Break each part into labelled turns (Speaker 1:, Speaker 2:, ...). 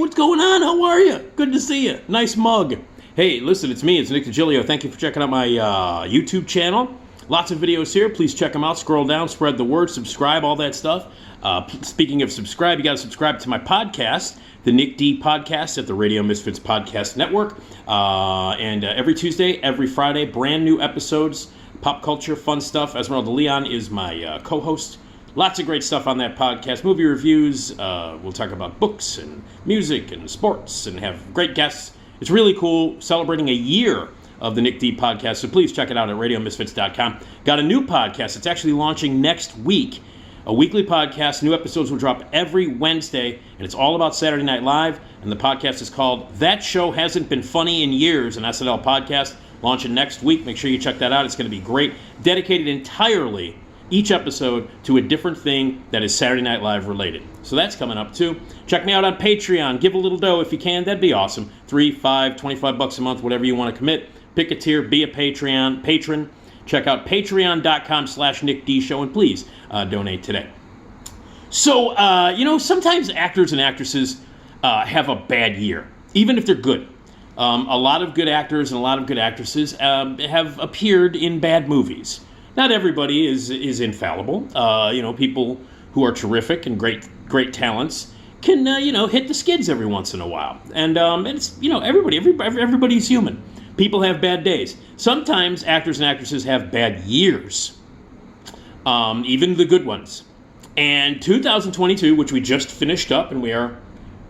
Speaker 1: what's going on? How are you? Good to see you. Nice mug. Hey, listen, it's me. It's Nick Digilio. Thank you for checking out my YouTube channel. Lots of videos here. Please check them out. Scroll down, spread the word, subscribe, all that stuff. Speaking of subscribe, you got to subscribe to my podcast, the Nick D Podcast at the Radio Misfits Podcast Network. And every Tuesday, every Friday, brand new episodes, pop culture, fun stuff. Esmeralda Leon is my co-host. Lots of great stuff on that podcast. Movie reviews. We'll talk about books and music and sports and have great guests. It's really cool, celebrating a year of the Nick D Podcast. So please check it out at radiomisfits.com. Got a new podcast. It's actually launching next week. A weekly podcast. New episodes will drop every Wednesday, and it's all about Saturday Night Live. And the podcast is called That Show Hasn't Been Funny in Years, an SNL podcast. Launching next week. Make sure you check that out. It's going to be great. Dedicated entirely, each episode, to a different thing that is Saturday Night Live related. So that's coming up too. Check me out on Patreon. Give a little dough if you can. That'd be awesome. $3, $5, $25 a month, whatever you want to commit. Pick a tier. Be a patron. Check out patreon.com/NickDShow, and please donate today. So, sometimes actors and actresses have a bad year, even if they're good. A lot of good actors and a lot of good actresses have appeared in bad movies. Not everybody is infallible. People who are terrific and great talents can hit the skids every once in a while. And it's everybody's human. People have bad days. Sometimes actors and actresses have bad years, even the good ones. And 2022, which we just finished up, and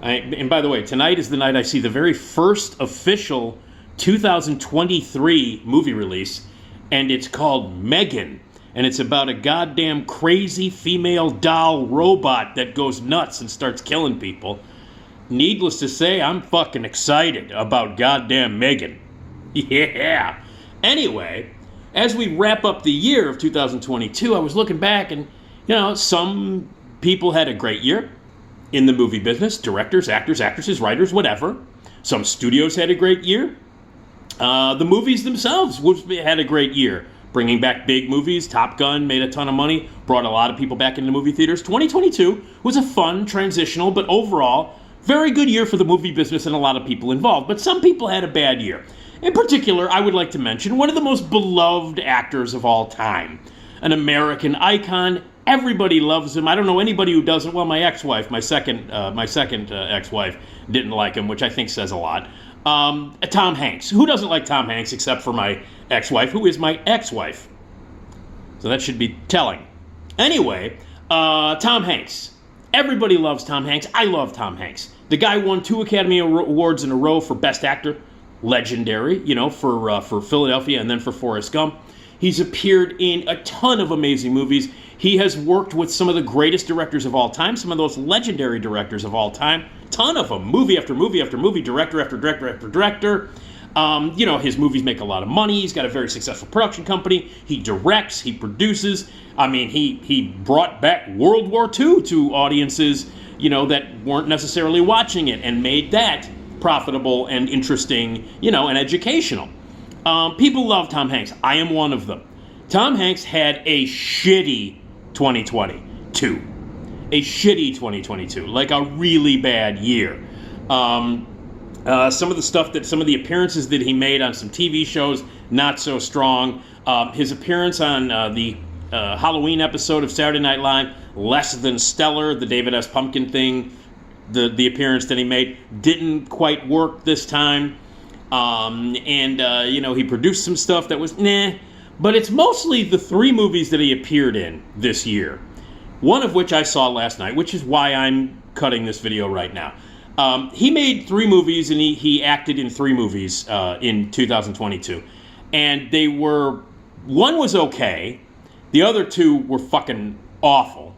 Speaker 1: and by the way, tonight is the night I see the very first official 2023 movie release, and it's called Megan, and it's about a goddamn crazy female doll robot that goes nuts and starts killing people. Needless to say, I'm fucking excited about goddamn Megan. Yeah. Anyway, as we wrap up the year of 2022, I was looking back and, some people had a great year in the movie business. Directors, actors, actresses, writers, whatever. Some studios had a great year. The movies themselves had a great year. Bringing back big movies. Top Gun made a ton of money. Brought a lot of people back into movie theaters. 2022 was a fun, transitional, but overall, very good year for the movie business and a lot of people involved. But some people had a bad year. In particular, I would like to mention one of the most beloved actors of all time. An American icon. Everybody loves him. I don't know anybody who doesn't. Well, my ex-wife, my second ex-wife, didn't like him, which I think says a lot. Tom Hanks. Who doesn't like Tom Hanks except for my ex-wife, who is my ex-wife? So that should be telling. Anyway, Tom Hanks. Everybody loves Tom Hanks. I love Tom Hanks. The guy won 2 Academy Awards in a row for Best Actor. Legendary, for Philadelphia and then for Forrest Gump. He's appeared in a ton of amazing movies. He has worked with some of the greatest directors of all time, some of those legendary directors of all time. Ton of them, movie after movie after movie, director after director after director. His movies make a lot of money. He's got a very successful production company. He directs, he produces. I mean, he brought back World War II to audiences, that weren't necessarily watching it, and made that profitable and interesting, and educational. People love Tom Hanks. I am one of them. Tom Hanks had a shitty 2022. A shitty 2022. Like a really bad year. Some of the appearances that he made on some TV shows, not so strong. His appearance on the Halloween episode of Saturday Night Live, less than stellar. The David S. Pumpkin thing, the appearance that he made didn't quite work this time. He produced some stuff that was nah, but it's mostly the 3 movies that he appeared in this year. One of which I saw last night, which is why I'm cutting this video right now. He made 3 movies, and he acted in 3 movies in 2022. And one was okay, the other 2 were fucking awful.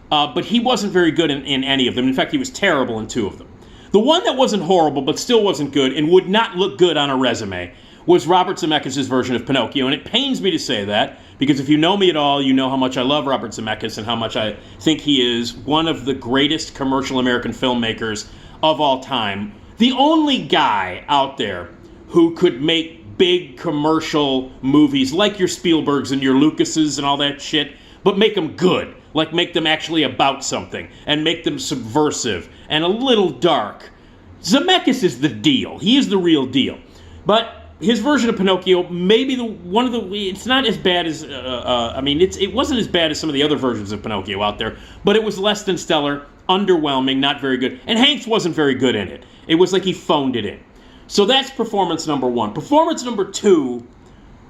Speaker 1: But he wasn't very good in any of them. In fact, he was terrible in 2 of them. The one that wasn't horrible, but still wasn't good, and would not look good on a resume, was Robert Zemeckis' version of Pinocchio. And it pains me to say that, because if you know me at all, you know how much I love Robert Zemeckis and how much I think he is one of the greatest commercial American filmmakers of all time. The only guy out there who could make big commercial movies like your Spielbergs and your Lucases and all that shit, but make them good. Like, make them actually about something and make them subversive and a little dark. Zemeckis is the deal. He is the real deal. But his version of Pinocchio, maybe it's not as bad as, it wasn't as bad as some of the other versions of Pinocchio out there, but it was less than stellar, underwhelming, not very good. And Hanks wasn't very good in it. It was like he phoned it in. So that's performance number one. Performance number two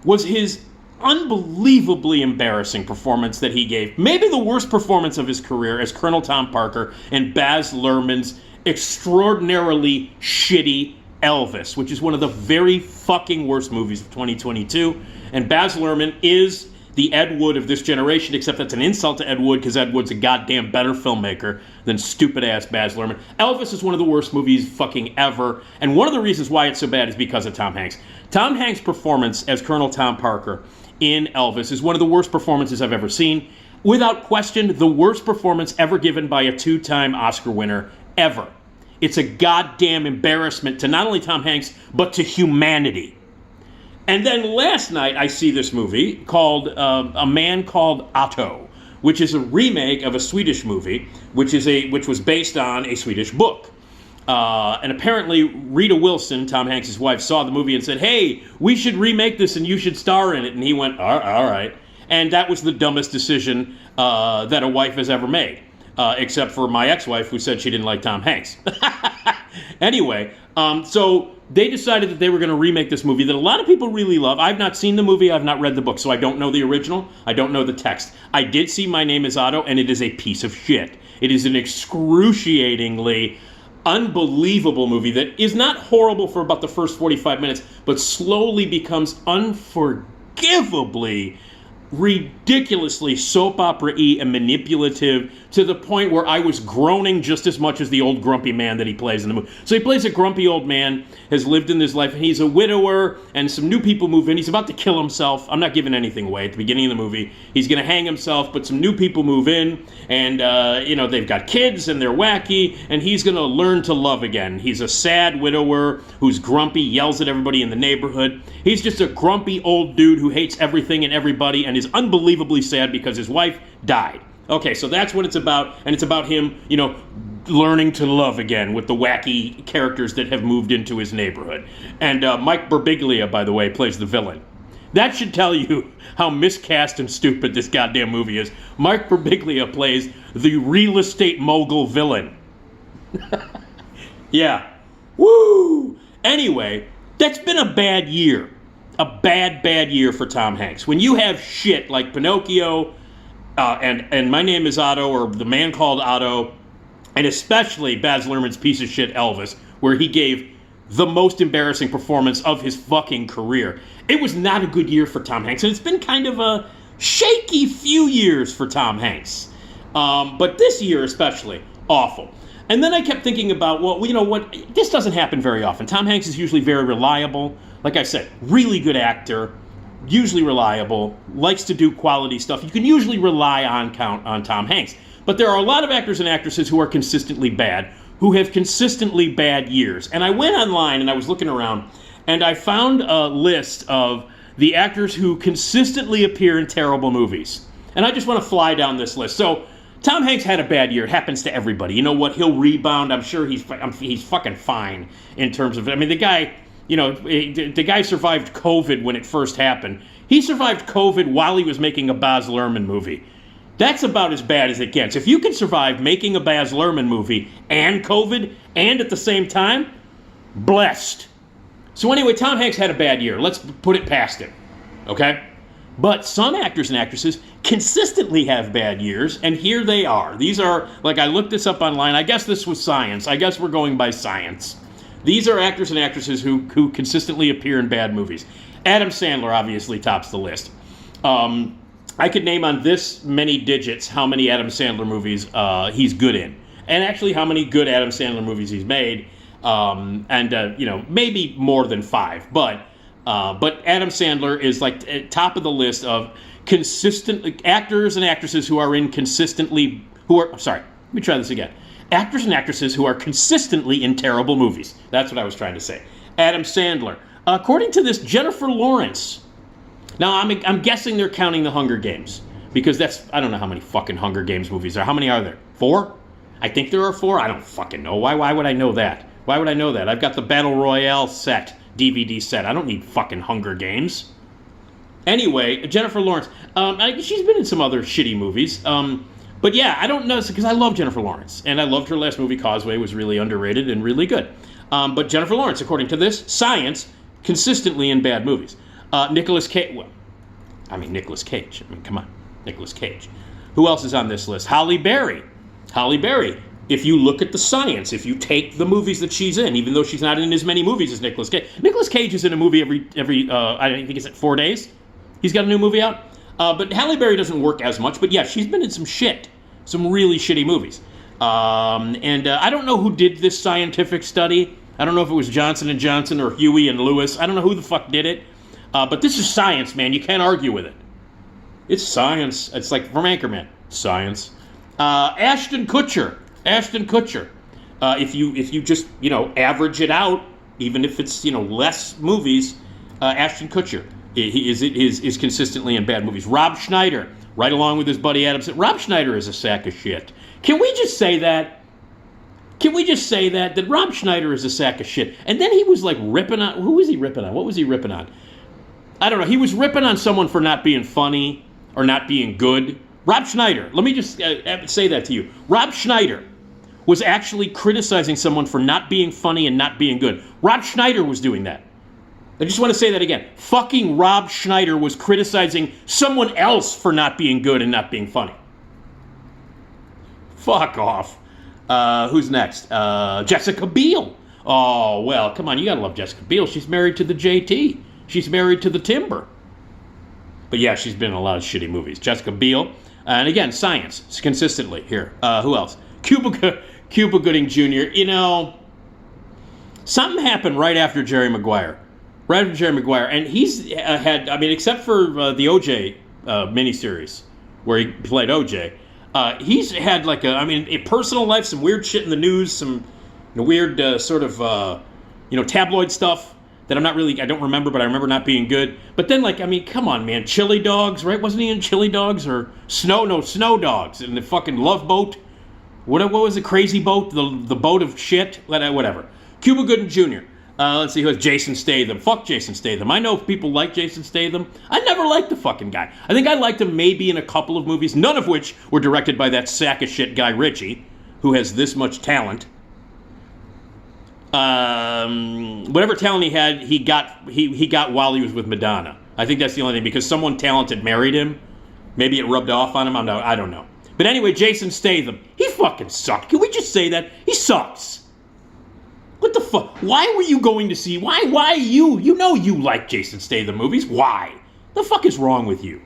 Speaker 1: was his unbelievably embarrassing performance that he gave. Maybe the worst performance of his career as Colonel Tom Parker in Baz Luhrmann's extraordinarily shitty Elvis, which is one of the very fucking worst movies of 2022. And Baz Luhrmann is the Ed Wood of this generation, except that's an insult to Ed Wood because Ed Wood's a goddamn better filmmaker than stupid-ass Baz Luhrmann. Elvis is one of the worst movies fucking ever, and one of the reasons why it's so bad is because of Tom Hanks. Tom Hanks' performance as Colonel Tom Parker in Elvis is one of the worst performances I've ever seen. Without question, the worst performance ever given by a two-time Oscar winner ever. It's a goddamn embarrassment to not only Tom Hanks, but to humanity. And then last night, I see this movie called A Man Called Otto, which is a remake of a Swedish movie, which was based on a Swedish book. And apparently, Rita Wilson, Tom Hanks' wife, saw the movie and said, "Hey, we should remake this and you should star in it." And he went, all right. And that was the dumbest decision that a wife has ever made. Except for my ex-wife, who said she didn't like Tom Hanks. Anyway, so they decided that they were going to remake this movie that a lot of people really love. I've not seen the movie. I've not read the book, so I don't know the original. I don't know the text. I did see My Name is Otto, and it is a piece of shit. It is an excruciatingly unbelievable movie that is not horrible for about the first 45 minutes, but slowly becomes unforgivably ridiculously soap opera-y and manipulative to the point where I was groaning just as much as the old grumpy man that he plays in the movie. So he plays a grumpy old man, has lived in this life, and he's a widower, and some new people move in. He's about to kill himself. I'm not giving anything away at the beginning of the movie. He's going to hang himself, but some new people move in, and, they've got kids, and they're wacky, and he's going to learn to love again. He's a sad widower who's grumpy, yells at everybody in the neighborhood. He's just a grumpy old dude who hates everything and everybody, and is unbelievably sad because his wife died. Okay, so that's what it's about, and it's about him, learning to love again with the wacky characters that have moved into his neighborhood. And Mike Birbiglia, by the way, plays the villain. That should tell you how miscast and stupid this goddamn movie is. Mike Birbiglia plays the real estate mogul villain. Yeah. Woo! Anyway, that's been a bad year. A bad year for Tom Hanks. When you have shit like Pinocchio and My Name is Otto, or The Man Called Otto, and especially Baz Luhrmann's piece of shit Elvis, where he gave the most embarrassing performance of his fucking career. It was not a good year for Tom Hanks, and it's been kind of a shaky few years for Tom Hanks. But this year especially, awful. And then I kept thinking about, well, you know what, this doesn't happen very often. Tom Hanks is usually very reliable. Like I said, really good actor, usually reliable, likes to do quality stuff. You can usually rely on Tom Hanks. But there are a lot of actors and actresses who are consistently bad, who have consistently bad years. And I went online and I was looking around, and I found a list of the actors who consistently appear in terrible movies. And I just want to fly down this list. So Tom Hanks had a bad year. It happens to everybody. You know what? He'll rebound. I'm sure he's fucking fine in terms of, the guy, the guy survived COVID when it first happened. He survived COVID while he was making a Baz Luhrmann movie. That's about as bad as it gets. If you can survive making a Baz Luhrmann movie and COVID and at the same time, blessed. So anyway, Tom Hanks had a bad year. Let's put it past him, okay? But some actors and actresses consistently have bad years, and here they are. These are, I looked this up online. I guess this was science. I guess we're going by science. These are actors and actresses who consistently appear in bad movies. Adam Sandler obviously tops the list. I could name on this many digits how many Adam Sandler movies he's good in, and actually how many good Adam Sandler movies he's made, maybe more than 5. But Adam Sandler is at top of the list of consistent actors and actresses who are actors and actresses who are consistently in terrible movies. That's what I was trying to say. Adam Sandler. According to this, Jennifer Lawrence. Now, I'm guessing they're counting the Hunger Games, because I don't know how many fucking Hunger Games movies there are. How many are there? 4? I think there are 4. I don't fucking know. Why would I know that? Why would I know that? I've got the Battle Royale set, DVD set. I don't need fucking Hunger Games. Anyway, Jennifer Lawrence. She's been in some other shitty movies. But yeah, I don't know, because I love Jennifer Lawrence. And I loved her last movie, Causeway, was really underrated and really good. But Jennifer Lawrence, according to this, science, consistently in bad movies. Nicolas Cage. Well, Nicolas Cage. Come on. Nicolas Cage. Who else is on this list? Halle Berry. Halle Berry. If you look at the science, if you take the movies that she's in, even though she's not in as many movies as Nicolas Cage. Nicolas Cage is in a movie every I think it's 4 days. He's got a new movie out. But Halle Berry doesn't work as much. But yeah, she's been in some shit. Some really shitty movies. I don't know who did this scientific study. I don't know if it was Johnson & Johnson or Huey and Lewis. I don't know who the fuck did it. But this is science, man. You can't argue with it. It's science. It's like from Anchorman. Science. Ashton Kutcher. Ashton Kutcher. If you just, average it out, even if it's, less movies, Ashton Kutcher he is consistently in bad movies. Rob Schneider, right along with his buddy Adam. Rob Schneider is a sack of shit. Can we just say that? Can we just say that Rob Schneider is a sack of shit? And then he was like ripping on, who was he ripping on? What was he ripping on? I don't know. He was ripping on someone for not being funny or not being good. Rob Schneider, let me just say that to you. Rob Schneider was actually criticizing someone for not being funny and not being good. Rob Schneider was doing that. I just want to say that again. Fucking Rob Schneider was criticizing someone else for not being good and not being funny. Fuck off. Who's next? Jessica Biel. Oh, well, come on. You gotta love Jessica Biel. She's married to the JT. She's married to the Timber. But yeah, she's been in a lot of shitty movies. Jessica Biel. And again, science. Consistently. Here. Who else? Cuba Gooding Jr. Something happened right after Jerry Maguire. And he's had, except for the OJ miniseries, where he played OJ, he's had a personal life, some weird shit in the news, some weird tabloid stuff that I don't remember, but I remember not being good. But then, come on, man, Chili Dogs, right? Wasn't he in Chili Dogs or Snow Dogs in the fucking Love Boat? What was it? Crazy Boat? The boat of shit? Whatever. Cuba Gooding Jr. Let's see who has Jason Statham. Fuck Jason Statham. I know people like Jason Statham. I never liked the fucking guy. I think I liked him maybe in a couple of movies, none of which were directed by that sack of shit Guy Ritchie, who has this much talent. Whatever talent he had, he got while he was with Madonna. I think that's the only thing, because someone talented married him. Maybe it rubbed off on him. I don't know. But anyway, Jason Statham, he fucking sucked. Can we just say that? He sucks. What the fuck? Why were you going to see? Why you? You know you like Jason Statham movies. Why? The fuck is wrong with you?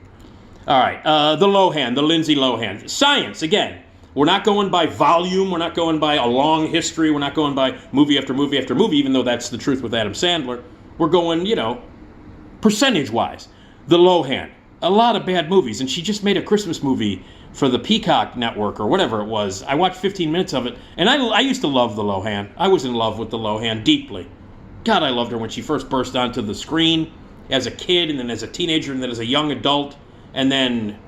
Speaker 1: All right, the Lindsay Lohan. Science, again. We're not going by volume. We're not going by a long history. We're not going by movie after movie after movie, even though that's the truth with Adam Sandler. We're going, percentage-wise. The Lohan. A lot of bad movies, and she just made a Christmas movie for the Peacock Network or whatever it was. I watched 15 minutes of it, and I used to love the Lohan. I was in love with the Lohan deeply. God, I loved her when she first burst onto the screen as a kid, and then as a teenager, and then as a young adult, and then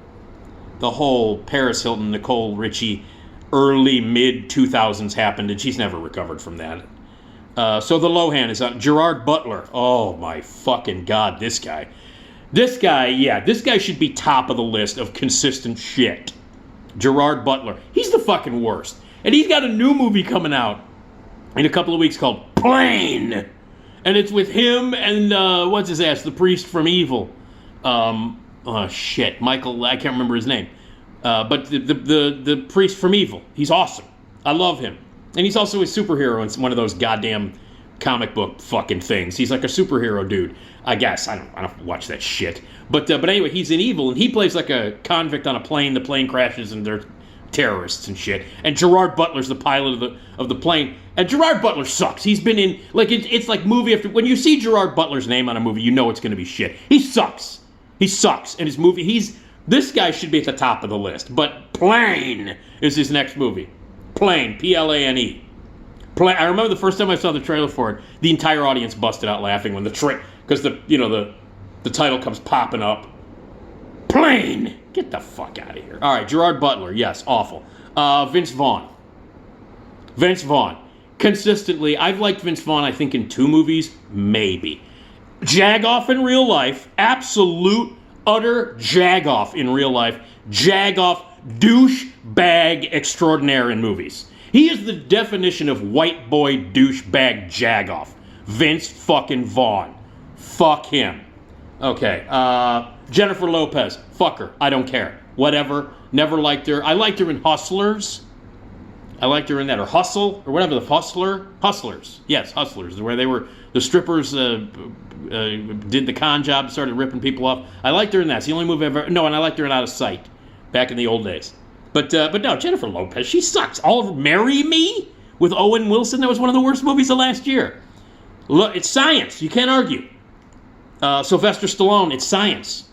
Speaker 1: the whole Paris Hilton, Nicole Richie, early, mid-2000s happened, and she's never recovered from that. So the Lohan is on. Gerard Butler. Oh, my fucking God, this guy. This guy should be top of the list of consistent shit. Gerard Butler. He's the fucking worst. And he's got a new movie coming out in a couple of weeks called Plane. And it's with him and, what's his ass? The priest from Evil. Michael, I can't remember his name. But the priest from Evil. He's awesome. I love him. And he's also a superhero in one of those goddamn comic book fucking things. He's like a superhero dude. I guess. I don't watch that shit. But anyway, he's in Evil, and he plays like a convict on a plane. The plane crashes, and they're terrorists and shit. And Gerard Butler's the pilot of the plane. And Gerard Butler sucks. He's been in, it's like movie after... When you see Gerard Butler's name on a movie, you know it's going to be shit. He sucks. He sucks. And his movie, this guy should be at the top of the list. But Plane is his next movie. Plane, Plane. I remember the first time I saw the trailer for it, the entire audience busted out laughing when because the title comes popping up. Plane! Get the fuck out of here. All right, Gerard Butler, yes, awful. Vince Vaughn. consistently, I've liked Vince Vaughn, I think, in 2 movies, maybe. Jag-off in real life, absolute, utter jag-off in real life, jag-off, douchebag extraordinaire in movies. He is the definition of white boy douchebag jag-off. Vince fucking Vaughn. Fuck him. Okay, Jennifer Lopez. Fuck her. I don't care. Whatever. Never liked her. I liked her in Hustlers. I liked her in that, or Hustle, or whatever, the Hustlers. Yes, Hustlers, where they were, the strippers did the con job, started ripping people off. I liked her in that. It's the only movie I've ever, no, and I liked her in Out of Sight, back in the old days. But no, Jennifer Lopez, she sucks. All of Marry Me with Owen Wilson, that was one of the worst movies of last year. Look, it's science. You can't argue. Sylvester Stallone, it's science.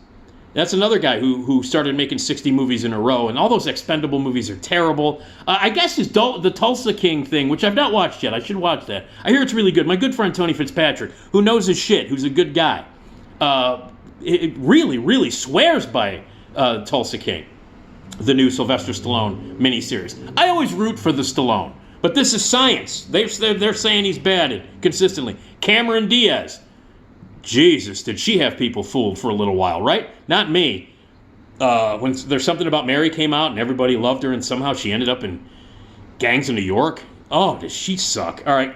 Speaker 1: That's another guy who started making 60 movies in a row, and all those Expendable movies are terrible. I guess the Tulsa King thing, which I've not watched yet. I should watch that. I hear it's really good. My good friend Tony Fitzpatrick, who knows his shit, who's a good guy, it really, really swears by Tulsa King, the new Sylvester Stallone miniseries. I always root for the Stallone, but this is science. They're saying he's bad consistently. Cameron Diaz. Jesus, did she have people fooled for a little while, right? Not me. When There's Something About Mary came out and everybody loved her and somehow she ended up in Gangs of New York. Oh, does she suck? All right,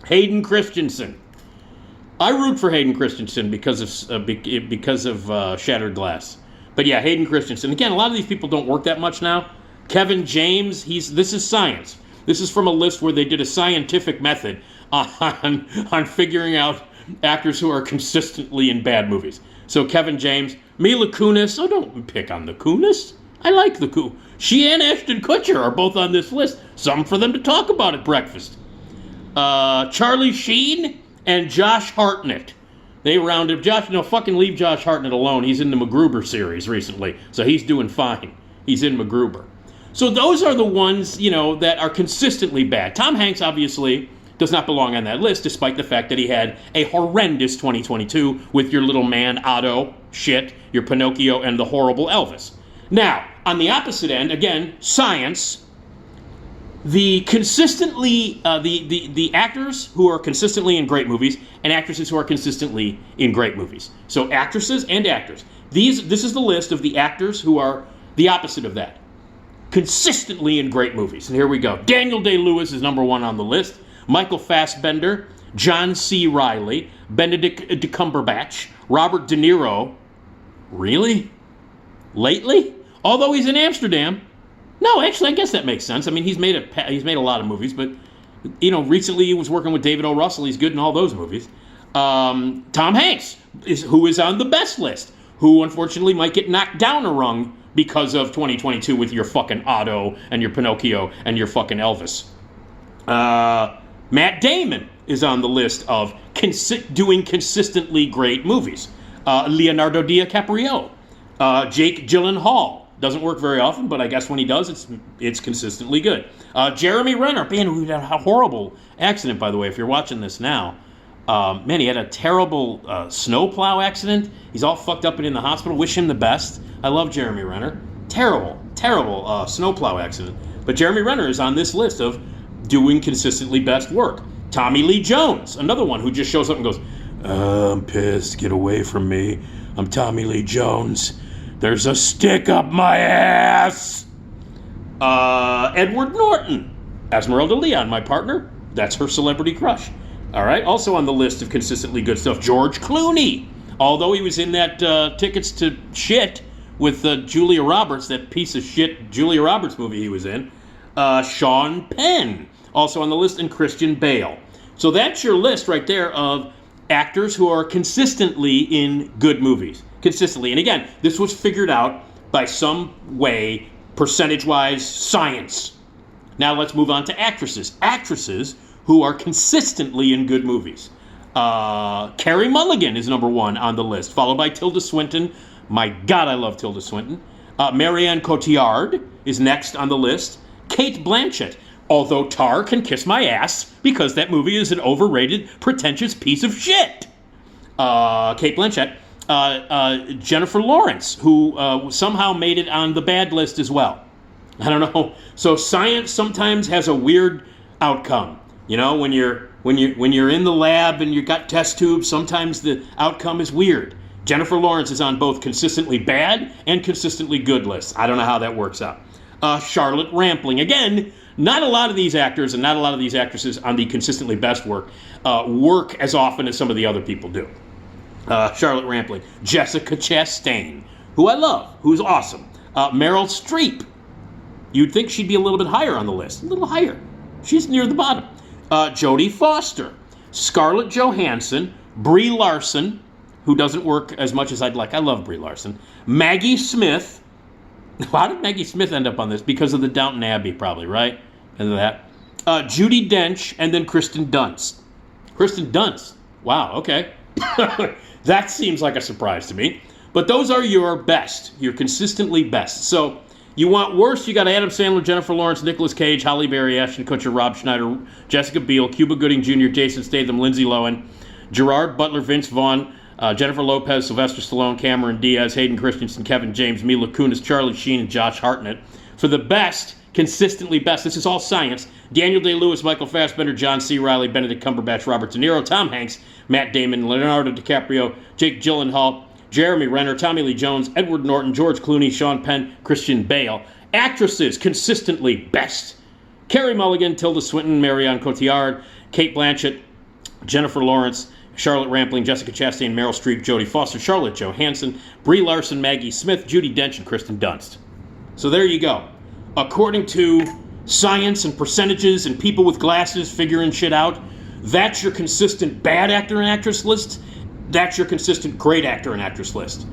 Speaker 1: Hayden Christensen. I root for Hayden Christensen because of Shattered Glass. But yeah, Hayden Christensen. Again, a lot of these people don't work that much now. Kevin James, this is science. This is from a list where they did a scientific method on figuring out actors who are consistently in bad movies. So Kevin James, Mila Kunis. Oh, don't pick on the Kunis. I like the Kunis. She and Ashton Kutcher are both on this list. Something for them to talk about at breakfast. Charlie Sheen and Josh Hartnett. They rounded fucking leave Josh Hartnett alone. He's in the MacGruber series recently, so he's doing fine. He's in MacGruber. So those are the ones, that are consistently bad. Tom Hanks, obviously, does not belong on that list, despite the fact that he had a horrendous 2022 with Your Little Man, Otto, shit, Your Pinocchio, and the horrible Elvis. Now, on the opposite end, again, science, the actors who are consistently in great movies and actresses who are consistently in great movies. So actresses and actors. This is the list of the actors who are the opposite of that. Consistently in great movies. And here we go. Daniel Day-Lewis is number 1 on the list. Michael Fassbender, John C. Reilly, Benedict Cumberbatch, Robert De Niro. Really? Lately? Although he's in Amsterdam. No, actually, I guess that makes sense. I mean, he's made a lot of movies, but recently he was working with David O. Russell. He's good in all those movies. Tom Hanks, who is on the best list, who unfortunately might get knocked down a rung because of 2022 with your fucking Otto and your Pinocchio and your fucking Elvis. Matt Damon is on the list of doing consistently great movies. Leonardo DiCaprio. Jake Gyllenhaal. Doesn't work very often, but I guess when he does, it's consistently good. Jeremy Renner. Man, who had a horrible accident, by the way, if you're watching this now. Man, he had a terrible snowplow accident. He's all fucked up and in the hospital. Wish him the best. I love Jeremy Renner. Terrible snowplow accident. But Jeremy Renner is on this list of doing consistently best work. Tommy Lee Jones, another one who just shows up and goes, I'm pissed, get away from me. I'm Tommy Lee Jones. There's a stick up my ass. Edward Norton, Esmeralda Leon, my partner. That's her celebrity crush. All right, also on the list of consistently good stuff, George Clooney. Although he was in that Tickets to Shit with Julia Roberts, that piece of shit Julia Roberts movie he was in. Sean Penn, also on the list, and Christian Bale. So that's your list right there of actors who are consistently in good movies. Consistently. And again, this was figured out by some way, percentage-wise, science. Now let's move on to actresses. Actresses who are consistently in good movies. Carey Mulligan is number 1 on the list, followed by Tilda Swinton. My God, I love Tilda Swinton. Marianne Cotillard is next on the list. Kate Blanchett, although Tar can kiss my ass because that movie is an overrated, pretentious piece of shit. Kate Blanchett. Jennifer Lawrence, who somehow made it on the bad list as well. I don't know. So science sometimes has a weird outcome. You know, when you're in the lab and you've got test tubes, sometimes the outcome is weird. Jennifer Lawrence is on both consistently bad and consistently good lists. I don't know how that works out. Charlotte Rampling. Again, not a lot of these actors and not a lot of these actresses on the consistently best work as often as some of the other people do. Charlotte Rampling. Jessica Chastain, who I love, who's awesome. Meryl Streep. You'd think she'd be a little bit higher on the list. A little higher. She's near the bottom. Jodie Foster. Scarlett Johansson. Brie Larson, who doesn't work as much as I'd like. I love Brie Larson. Maggie Smith. How did Maggie Smith end up on this? Because of the Downton Abbey, probably, right? Because of that. Judi Dench, and then Kristen Dunst. Kristen Dunst. Wow, okay. That seems like a surprise to me. But those are your best, your consistently best. So you want worse, you got Adam Sandler, Jennifer Lawrence, Nicolas Cage, Halle Berry, Ashton Kutcher, Rob Schneider, Jessica Biel, Cuba Gooding Jr., Jason Statham, Lindsay Lohan, Gerard Butler, Vince Vaughn, Jennifer Lopez, Sylvester Stallone, Cameron Diaz, Hayden Christensen, Kevin James, Mila Kunis, Charlie Sheen, and Josh Hartnett. For the best, consistently best, this is all science, Daniel Day-Lewis, Michael Fassbender, John C. Reilly, Benedict Cumberbatch, Robert De Niro, Tom Hanks, Matt Damon, Leonardo DiCaprio, Jake Gyllenhaal, Jeremy Renner, Tommy Lee Jones, Edward Norton, George Clooney, Sean Penn, Christian Bale. Actresses, consistently best. Carey Mulligan, Tilda Swinton, Marion Cotillard, Kate Blanchett, Jennifer Lawrence, Charlotte Rampling, Jessica Chastain, Meryl Streep, Jodie Foster, Charlotte Johansson, Brie Larson, Maggie Smith, Judi Dench, and Kristen Dunst. So there you go. According to science and percentages and people with glasses figuring shit out, that's your consistent bad actor and actress list. That's your consistent great actor and actress list.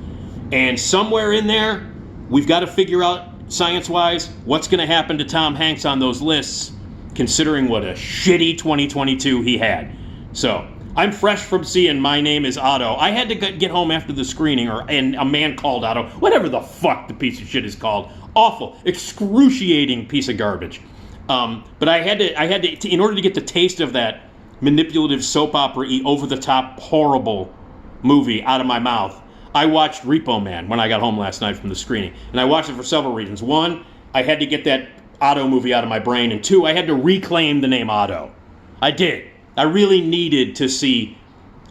Speaker 1: And somewhere in there, we've got to figure out, science-wise, what's going to happen to Tom Hanks on those lists, considering what a shitty 2022 he had. So, I'm fresh from seeing My Name is Otto. I had to get home after the screening, and A Man Called Otto, whatever the fuck the piece of shit is called. Awful, excruciating piece of garbage. But I had to, in order to get the taste of that manipulative soap opera-y, over-the-top, horrible movie out of my mouth, I watched Repo Man when I got home last night from the screening. And I watched it for several reasons. One, I had to get that Otto movie out of my brain. And two, I had to reclaim the name Otto. I did. I really needed to see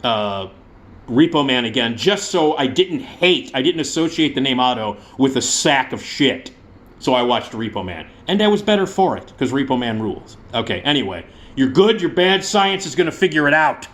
Speaker 1: Repo Man again, just so I didn't associate the name Otto with a sack of shit. So I watched Repo Man. And I was better for it, because Repo Man rules. Okay, anyway. You're good, you're bad, science is going to figure it out.